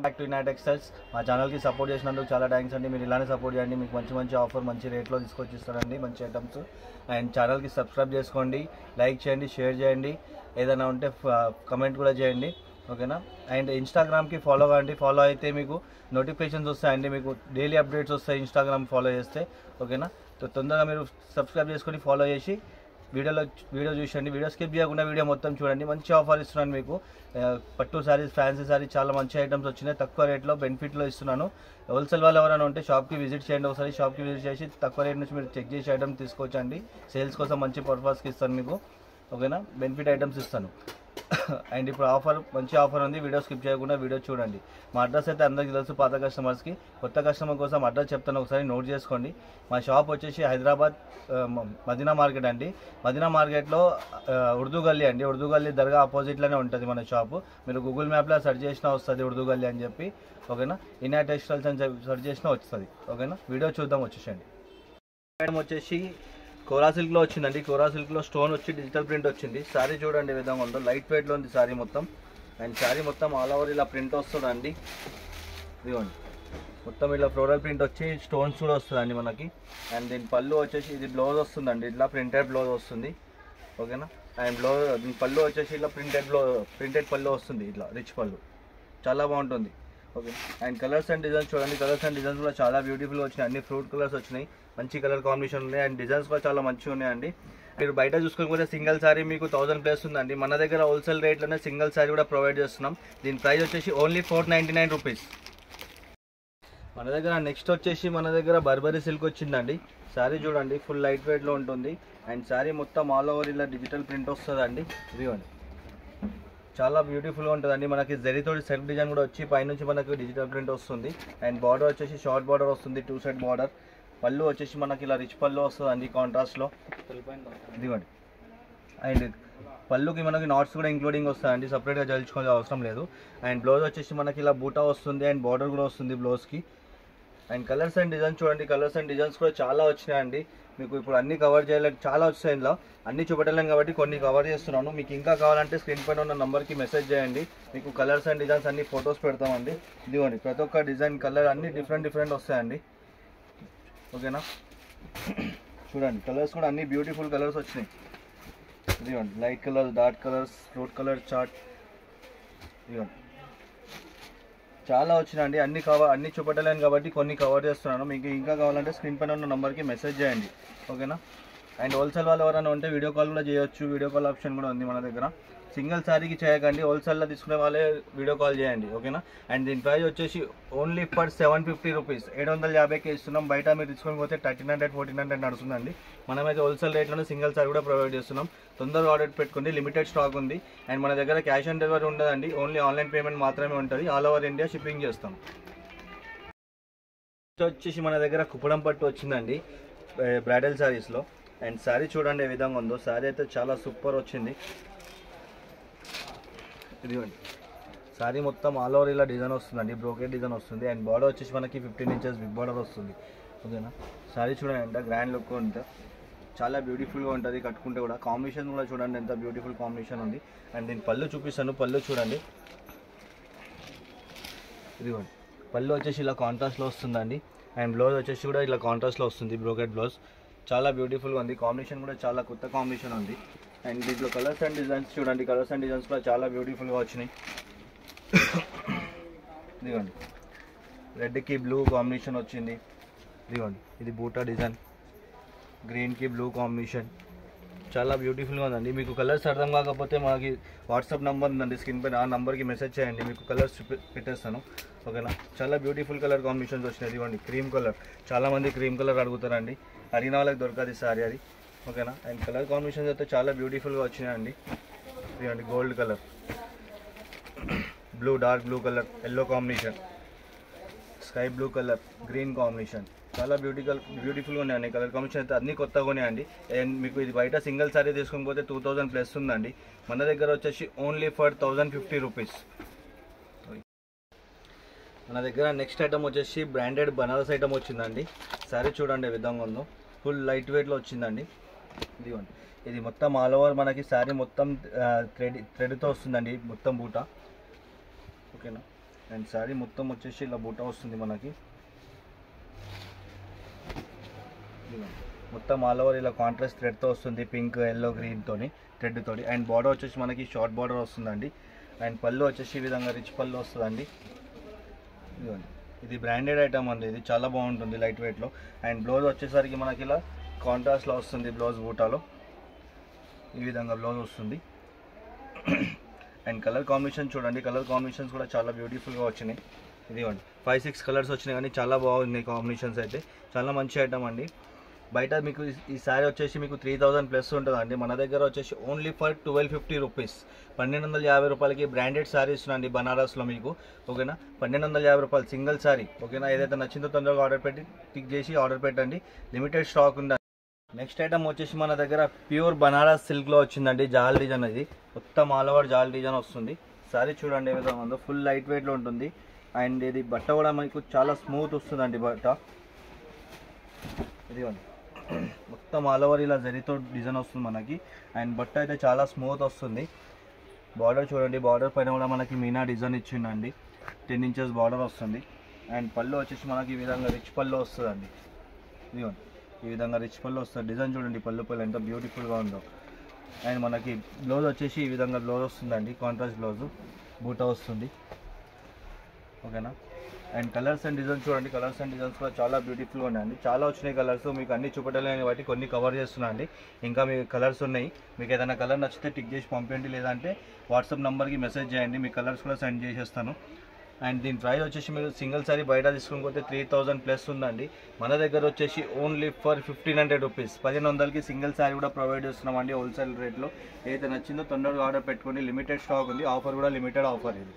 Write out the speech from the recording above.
Back to United textiles. మా ఛానల్కి support చేసినందుకు చాలా థ్యాంక్స్ అండి. మీరు ఇలానే సపోర్ట్ చేయండి. మీకు మంచి మంచి ఆఫర్ మంచి రేట్లో తీసుకొచ్చి ఇస్తారండి, మంచి ఐటమ్స్. అండ్ ఛానల్కి సబ్స్క్రైబ్ చేసుకోండి, లైక్ చేయండి, షేర్ చేయండి, ఏదైనా ఉంటే కమెంట్ కూడా చేయండి, ఓకేనా. అండ్ ఇన్స్టాగ్రామ్కి ఫాలో కావండి. ఫాలో అయితే మీకు నోటిఫికేషన్స్ వస్తాయండి, మీకు డైలీ అప్డేట్స్ వస్తాయి ఇన్స్టాగ్రామ్ ఫాలో చేస్తే, ఓకేనా. తొందరగా మీరు సబ్స్క్రైబ్ చేసుకొని ఫాలో చేసి వీడియో చూసండి. వీడియో స్కిప్ చేయకుండా వీడియో మొత్తం చూడండి. మంచి ఆఫర్ ఇస్తున్నాను మీకు. పట్టు శారీస్, ఫ్యాన్సీ శారీస్ చాలా మంచి ఐటమ్స్ వచ్చినాయి. తక్కువ రేట్లో బెనిఫిట్లో ఇస్తున్నాను. హోల్సేల్ వాళ్ళు ఎవరైనా ఉంటే షాప్కి విజిట్ చేయండి. ఒకసారి షాప్కి విజిట్ చేసి తక్కువ రేట్ నుంచి మీరు చెక్ చేసి ఐటమ్ తీసుకోవచ్చండి. సేల్స్ కోసం మంచి పర్పస్కి ఇస్తాను మీకు, ఓకేనా. బెనిఫిట్ ఐటమ్స్ ఇస్తాను. అండ్ ఇప్పుడు మంచి ఆఫర్ ఉంది. వీడియో స్కిప్ చేయకుండా వీడియో చూడండి. మా అడ్రస్ అయితే అందరికీ తెలుసు, పాత కస్టమర్స్కి. కొత్త కస్టమర్ కోసం అడ్రస్ చెప్తాను, ఒకసారి నోట్ చేసుకోండి. మా షాప్ వచ్చేసి హైదరాబాద్ మదీనా మార్కెట్ అండి. మదీనా మార్కెట్లో ఉర్దూ గల్లీ అండి. ఉర్దూ గల్లీ దర్గా ఆపోజిట్లోనే ఉంటుంది మన షాపు. మీరు గూగుల్ మ్యాప్లో సెర్చ్ చేసినా వస్తుంది ఉర్దూ గల్లీ అని చెప్పి, ఓకేనా. యునైటెడ్ టెక్స్టైల్స్ అని సెర్చ్ చేసినా వస్తుంది, ఓకేనా. వీడియో చూద్దాం, వచ్చేసండి. ఐటమ్ వచ్చేసి కోరా సిల్క్లో వచ్చిందండి. కోరా సిల్క్లో స్టోన్ వచ్చి డిజిటల్ ప్రింట్ వచ్చింది. శారీ చూడండి విధంగా ఉందో, లైట్ వెయిట్లో ఉంది శారీ మొత్తం. అండ్ శారీ మొత్తం ఆల్ ఓవర్ ఇలా ప్రింట్ వస్తుందండి. ఇదిగోండి, మొత్తం ఇలా ఫ్లోరల్ ప్రింట్ వచ్చి స్టోన్స్ కూడా వస్తుందండి మనకి. అండ్ దీని పళ్ళు వచ్చేసి ఇది బ్లౌజ్ వస్తుందండి, ఇట్లా ప్రింటెడ్ బ్లౌజ్ వస్తుంది, ఓకేనా. అండ్ దీని పళ్ళు వచ్చేసి ఇలా ప్రింటెడ్ పళ్ళు వస్తుంది, ఇట్లా రిచ్ పళ్ళు, చాలా బాగుంటుంది, okay. And colours and designs చూడండి. కలర్స్ అండ్ డిజైన్స్ కూడా చాలా బ్యూటిఫుల్గా వచ్చినాయి. అన్ని ఫ్రూట్ కలర్స్ వచ్చినాయి, మంచి కలర్ కాంబినేషన్ ఉన్నాయి. అండ్ డిజైన్స్ కూడా చాలా మంచిగా ఉన్నాయండి. మీరు బయట చూసుకోకపోతే సింగిల్ శారీ మీకు 1000+ ఉందండి. మన దగ్గర హోల్సేల్ రేట్లోనే సింగిల్ శారీ కూడా ప్రొవైడ్ చేస్తున్నాం. దీని ప్రైస్ వచ్చేసి ఓన్లీ 499 రూపీస్. మన దగ్గర నెక్స్ట్ వచ్చేసి మన దగ్గర బర్బరీ సిల్క్ వచ్చిందండి. శారీ చూడండి, ఫుల్ లైట్ వెయిట్లో ఉంటుంది. అండ్ శారీ మొత్తం ఆల్ ఓవర్ ఇలా డిజిటల్ ప్రింట్ వస్తుందండి. ఇదిగోండి, చాలా బ్యూటిఫుల్గా ఉంటుందండి. మనకి జరీతోటి సెల్ఫ్ డిజైన్ కూడా వచ్చి పైనుంచి మనకు డిజిటల్ ప్రింట్ వస్తుంది. అండ్ బార్డర్ వచ్చేసి షార్ట్ బార్డర్ వస్తుంది, 2 సైడ్ బార్డర్. పళ్ళు వచ్చేసి మనకి ఇలా రిచ్ పళ్ళు వస్తుందండి కాంట్రాస్ట్లో, ఇదిగోండి. అండ్ పళ్ళుకి మనకి నాట్స్ కూడా ఇంక్లూడింగ్ వస్తాయండి, సపరేట్గా జల్చుకోవాల్సిన అవసరం లేదు. అండ్ బ్లౌజ్ వచ్చేసి మనకి ఇలా బూటా వస్తుంది. అండ్ బార్డర్ కూడా వస్తుంది బ్లౌజ్కి. అండ్ కలర్స్ అండ్ డిజైన్స్ చూడండి. కలర్స్ అండ్ డిజైన్స్ కూడా చాలా వచ్చినాయండి. మీకు ఇప్పుడు అన్ని కవర్ చేయలేదు, చాలా వచ్చాయి. ఇందులో అన్ని చూపెట్టలేం కాబట్టి కొన్ని కవర్ చేస్తున్నాను. మీకు ఇంకా కావాలంటే స్క్రీన్ పైన ఉన్న నెంబర్కి మెసేజ్ చేయండి. మీకు కలర్స్ అండ్ డిజైన్స్ అన్ని ఫొటోస్ పెడతామండి. ఇదిగోండి, ప్రతి ఒక్క డిజైన్ కలర్ అన్ని డిఫరెంట్ వస్తాయండి, ఓకేనా. చూడండి, కలర్స్ కూడా అన్ని బ్యూటిఫుల్ కలర్స్ వచ్చినాయి. ఇదిగోండి, light colours, dark colours, fruit colour chart, ఇదిగోండి చాలా వచ్చినాయండి. అన్ని చూపెట్టలేను కాబట్టి కొన్ని కవర్ చేస్తున్నాను. మీకు ఇంకా కావాలంటే స్క్రీన్ పైన ఉన్న నెంబర్కి మెసేజ్ చేయండి, ఓకేనా. అండ్ హోల్సేల్ వాళ్ళు ఎవరైనా ఉంటే వీడియో కాల్ కూడా చేయొచ్చు. వీడియో కాల్ ఆప్షన్ కూడా ఉంది మన దగ్గర. సింగిల్ శారీకి చేయకండి, హోల్సేల్లో తీసుకునే వాళ్ళే వీడియో కాల్ చేయండి, ఓకేనా. అండ్ దీని ప్రైస్ వచ్చేసి ఓన్లీ ఫర్ 750 రూపీస్, 750కి ఇస్తున్నాం. బయట మీరు తీసుకొని పోతే 1300, 1400 నడుస్తుందండి. మనమైతే హోల్సేల్ రేట్లోనే సింగిల్ శారీ కూడా ప్రొవైడ్ చేస్తున్నాం. తొందరగా ఆర్డర్ పెట్టుకోండి, లిమిటెడ్ స్టాక్ ఉంది. అండ్ మన దగ్గర క్యాష్ ఆన్ డెలివరీ ఉండదండి, ఓన్లీ ఆన్లైన్ పేమెంట్ మాత్రమే ఉంటుంది. ఆల్ ఓవర్ ఇండియా షిప్పింగ్ చేస్తాం. వచ్చేసి మన దగ్గర కుప్పడం పట్టు వచ్చిందండి బ్రైడల్ శారీస్లో. అండ్ శారీ చూడండి ఏ విధంగా ఉందో. శారీ అయితే చాలా సూపర్ వచ్చింది. ఇదిగోండి, శారీ మొత్తం ఆల్ ఓవర్ ఇలా డిజైన్ వస్తుందండి, బ్రోకెట్ డిజైన్ వస్తుంది. అండ్ బార్డర్ వచ్చేసి మనకి 15 ఇంచెస్ బిగ్ బార్డర్ వస్తుంది, ఓకేనా. శారీ చూడండి ఎంత గ్రాండ్ లుక్ ఉంటుంది, చాలా బ్యూటిఫుల్గా ఉంటుంది కట్టుకుంటే కూడా. కాంబినేషన్ కూడా చూడండి ఎంత బ్యూటిఫుల్ కాంబినేషన్ ఉంది. అండ్ దీని పళ్ళు చూపిస్తాను, పళ్ళు చూడండి. ఇదిగోండి, పళ్ళు వచ్చేసి ఇలా కాంట్రాస్ట్లో వస్తుందండి. అండ్ బ్లౌజ్ వచ్చేసి కూడా ఇలా కాంట్రాస్ట్లో వస్తుంది, బ్రోకెట్ బ్లౌజ్. చాలా బ్యూటిఫుల్గా ఉంది. కాంబినేషన్ కూడా చాలా కొత్త కాంబినేషన్ ఉంది. అండ్ దీంట్లో కలర్స్ అండ్ డిజైన్స్ చూడండి. కలర్స్ అండ్ డిజైన్స్ కూడా చాలా బ్యూటిఫుల్గా వచ్చినాయి. ఇదిగోండి, రెడ్కి బ్లూ కాంబినేషన్ వచ్చింది. ఇదిగోండి, ఇది బూటా డిజైన్, గ్రీన్కి బ్లూ కాంబినేషన్, చాలా బ్యూటిఫుల్గా ఉందండి. మీకు కలర్స్ అర్థం కాకపోతే మాకు వాట్సాప్ నెంబర్ ఉందండి స్క్రీన్ పైన, ఆ నెంబర్కి మెసేజ్ చేయండి, మీకు కలర్స్ పెట్టేస్తాను, ఓకేనా. చాలా బ్యూటిఫుల్ కలర్ కాంబినేషన్స్ వచ్చినాయి. ఇదిగోండి, క్రీమ్ కలర్, చాలామంది క్రీమ్ కలర్ అడుగుతారండి, అడిగిన వాళ్ళకి దొరకదు సారీ అది, ఓకేనా. అండ్ కలర్ కాంబినేషన్స్ అయితే చాలా బ్యూటిఫుల్గా వచ్చినాయండి. ఇదిగోండి, gold colour, blue, dark blue colour, yellow combination, sky blue colour, green combination, చాలా బ్యూటిఫుల్గా ఉన్నాయండి. కలర్ కాంబినేషన్ అయితే అన్నీ కొత్తగా ఉన్నాయండి. అండ్ మీకు ఇది బయట సింగిల్ శారీ తీసుకొని పోతే 2000+ ఉందండి. మన దగ్గర వచ్చేసి ఓన్లీ ఫర్ 1050 రూపీస్. మన దగ్గర నెక్స్ట్ ఐటమ్ వచ్చేసి బ్రాండెడ్ బనారస్ ఐటమ్ వచ్చిందండి. శారీ చూడండి ఏ విధంగా ఉందో, ఫుల్ లైట్ వెయిట్లో వచ్చిందండి. ఇదిగోండి, ఇది మొత్తం ఆల్ ఓవర్ మనకి శారీ మొత్తం థ్రెడ్తో వస్తుందండి, మొత్తం బూట, ఓకేనా. అండ్ శారీ మొత్తం వచ్చేసి ఇలా బూటా వస్తుంది మనకి. మొత్తం ఆల్ ఓవర్ ఇలా కాంట్రాస్ట్ థ్రెడ్తో వస్తుంది, పింక్ ఎల్లో గ్రీన్ తోని థ్రెడ్ తోటి. అండ్ బార్డర్ వచ్చేసి మనకి షార్ట్ బార్డర్ వస్తుందండి. అండ్ పళ్ళు వచ్చేసి ఈ విధంగా రిచ్ పళ్ళు వస్తుందండి. ఇదిగోండి, ఇది బ్రాండెడ్ ఐటమ్ అండి, ఇది చాలా బాగుంటుంది లైట్ వెయిట్లో. అండ్ బ్లౌజ్ వచ్చేసరికి మనకి ఇలా కాంట్రాస్ట్లో వస్తుంది, బ్లౌజ్ బూటాలో ఈ విధంగా బ్లౌజ్ వస్తుంది. అండ్ కలర్ కాంబినేషన్ చూడండి, కలర్ కాంబినేషన్స్ కూడా చాలా బ్యూటిఫుల్గా వచ్చినాయి. ఇదిగోండి 5-6 కలర్స్ వచ్చినాయి కానీ చాలా బాగున్నాయి కాంబినేషన్స్ అయితే, చాలా మంచి ఐటమ్ అండి. బయట మీకు ఈ శారీ వచ్చేసి మీకు 3000 ప్లస్ ఉంటుందండి. మన దగ్గర వచ్చేసి ఓన్లీ ఫర్ 1250 రూపీస్, 1250 రూపాయలకి బ్రాండెడ్ శారీ ఇస్తున్నాండి బనారస్లో మీకు. ఓకేనా, 1250 రూపాయలు సింగిల్ శారీ. ఓకేనా, ఏదైతే నచ్చిందో తొందరగా ఆర్డర్ పెట్టి టిక్ చేసి ఆర్డర్ పెట్టండి, లిమిటెడ్ స్టాక్ ఉంది. నెక్స్ట్ ఐటమ్ వచ్చేసి మన దగ్గర ప్యూర్ బనారస్ సిల్క్లో వచ్చిందండి, జాల్ డిజైన్. ఇది మొత్తం ఆల్ ఓవర్ జాల్ డిజైన్ వస్తుంది. శారీ చూడండి ఏ విధంగా ఉందో, ఫుల్ లైట్ వెయిట్లో ఉంటుంది. అండ్ ఇది బట్ట కూడా మీకు చాలా స్మూత్ వస్తుందండి బట్ట. ఇదిగోండి మొత్తం ఆల్ ఓవర్ ఇలా జరీతో డిజైన్ వస్తుంది మనకి. అండ్ బట్ట అయితే చాలా స్మూత్ వస్తుంది. బార్డర్ చూడండి, బార్డర్ పైన కూడా మనకి మీనా డిజైన్ ఇచ్చిందండి, 10 ఇంచెస్ బార్డర్ వస్తుంది. అండ్ పళ్ళు వచ్చేసి మనకి ఈ విధంగా రిచ్ పళ్ళు వస్తుందండి. ఇదిగోండి ఈ విధంగా రిచ్ పళ్ళు వస్తుంది. డిజైన్ చూడండి పళ్ళు ఎంత బ్యూటిఫుల్గా ఉందో. అండ్ మనకి బ్లౌజ్ వచ్చేసి ఈ విధంగా బ్లౌజ్ వస్తుందండి, కాంట్రాస్ట్ బ్లౌజ్ బూటా వస్తుంది. ఓకేనా, అండ్ కలర్స్ అండ్ డిజైన్స్ చూడండి, కలర్స్ అండ్ డిజైన్స్ కూడా చాలా బ్యూటిఫుల్గా ఉన్నాయండి. చాలా వచ్చినాయి కలర్స్, మీకు అన్ని చూపెట్టలేని బట్టి కొన్ని కవర్ చేస్తున్నా అండి. ఇంకా మీ కలర్స్ ఉన్నాయి, మీకు ఏదైనా కలర్ నచ్చితే టిక్ చేసి పంపించండి, లేదంటే వాట్సాప్ నెంబర్కి మెసేజ్ చేయండి, మీ కలర్స్ కూడా సెండ్ చేసేస్తాను. అండ్ దీని ప్రైస్ వచ్చేసి మీరు సింగిల్ సారీ బయట తీసుకుని పోతే 3000 ప్లస్ ఉందండి. మన దగ్గర వచ్చేసి ఓన్లీ ఫర్ 1500 రూపీస్, 1500కి సింగిల్ సారీ కూడా ప్రొవైడ్ చేస్తున్నామండి హోల్సేల్ రేట్లో. ఏదైతే నచ్చిందో తొందరగా ఆర్డర్ పెట్టుకోండి, లిమిటెడ్ స్టాక్ ఉంది, ఆఫర్ కూడా లిమిటెడ్ ఆఫర్ ఇది.